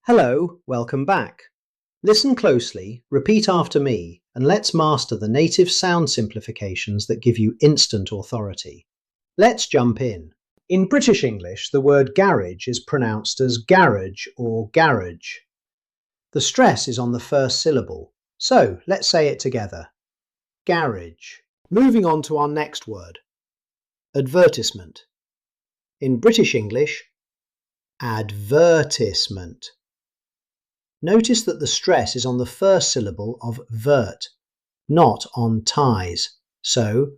Hello, welcome back. Listen closely, repeat after me, and let's master the native sound simplifications that give you instant authority. Let's jump in. In British English, the word garage is pronounced as garage or garage. The stress is on the first syllable, so let's say it together. Garage. Moving on to our next word. Advertisement. In British English, advertisement. Notice that the stress is on the first syllable of vert, not on ties, so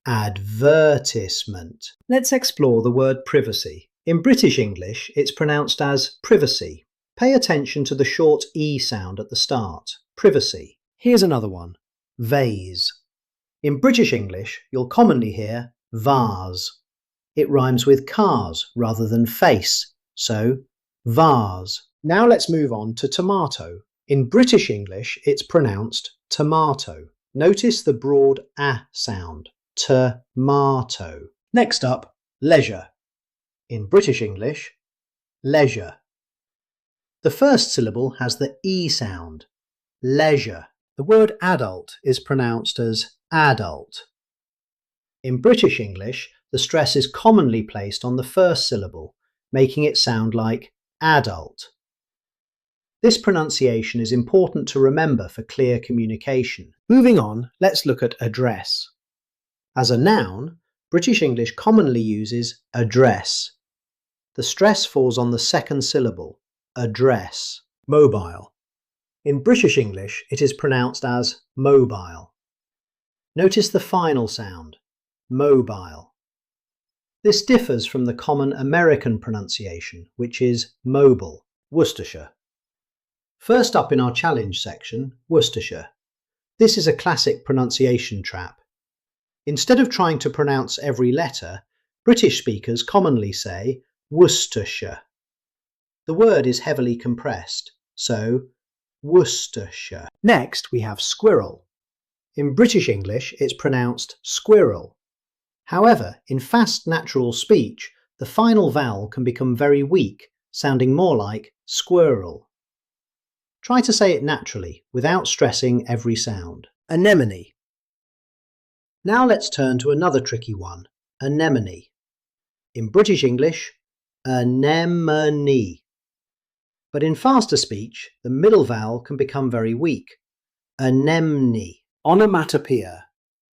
advertisement. Let's explore the word privacy. In British English, it's pronounced as privacy. Pay attention to the short E sound at the start, privacy. Here's another one, vase. In British English, you'll commonly hear vase. It rhymes with cars rather than face, so vase. Now let's move on to tomato. In British English, it's pronounced tomato. Notice the broad A sound, tomato. Next up, leisure. In British English, leisure. The first syllable has the E sound, leisure. The word adult is pronounced as adult. In British English, the stress is commonly placed on the first syllable, making it sound like adult. This pronunciation is important to remember for clear communication. Moving on, let's look at address. As a noun, British English commonly uses address. The stress falls on the second syllable, address. Mobile. In British English, it is pronounced as mobile. Notice the final sound, mobile. This differs from the common American pronunciation, which is mobile, Worcestershire. First up in our challenge section, Worcestershire. This is a classic pronunciation trap. Instead of trying to pronounce every letter, British speakers commonly say Worcestershire. The word is heavily compressed, so Worcestershire. Next we have squirrel. In British English it's pronounced squirrel. However, in fast natural speech, the final vowel can become very weak, sounding more like squirrel. Try to say it naturally, without stressing every sound. Anemone. Now let's turn to another tricky one, anemone. In British English, anemone. But in faster speech, the middle vowel can become very weak. Anemone. Onomatopoeia.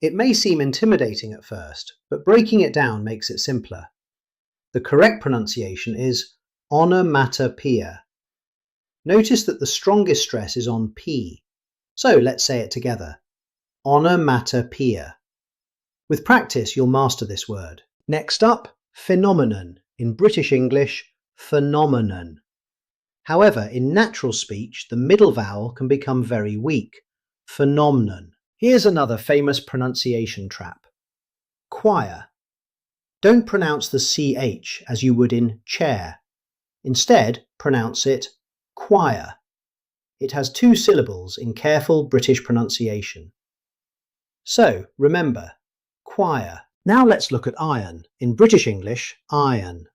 It may seem intimidating at first, but breaking it down makes it simpler. The correct pronunciation is onomatopoeia. Notice that the strongest stress is on P. So let's say it together. Onomatopoeia. With practice, you'll master this word. Next up, phenomenon. In British English, phenomenon. However, in natural speech, the middle vowel can become very weak. Phenomenon. Here's another famous pronunciation trap. Choir. Don't pronounce the CH as you would in chair. Instead, pronounce it choir. It has two syllables in careful British pronunciation. So, remember, choir. Now let's look at iron. In British English, iron.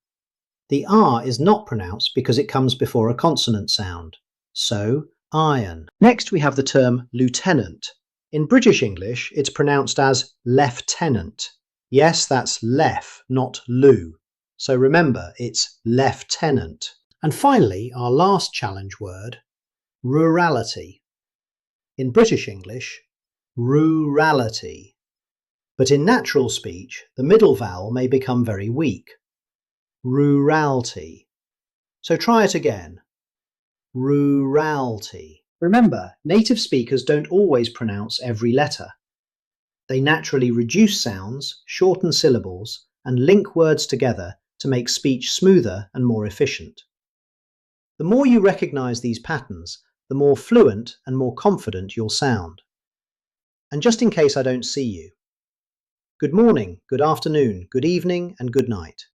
The R is not pronounced because it comes before a consonant sound. So, iron. Next we have the term lieutenant. In British English, it's pronounced as lieutenant. Yes, that's lef, not lu. So remember, it's lieutenant. And finally, our last challenge word, rurality. In British English, rurality. But in natural speech, the middle vowel may become very weak. Rurality. So try it again. Rurality. Remember, native speakers don't always pronounce every letter. They naturally reduce sounds, shorten syllables, and link words together to make speech smoother and more efficient. The more you recognise these patterns, the more fluent and more confident you'll sound. And just in case I don't see you, good morning, good afternoon, good evening, and good night.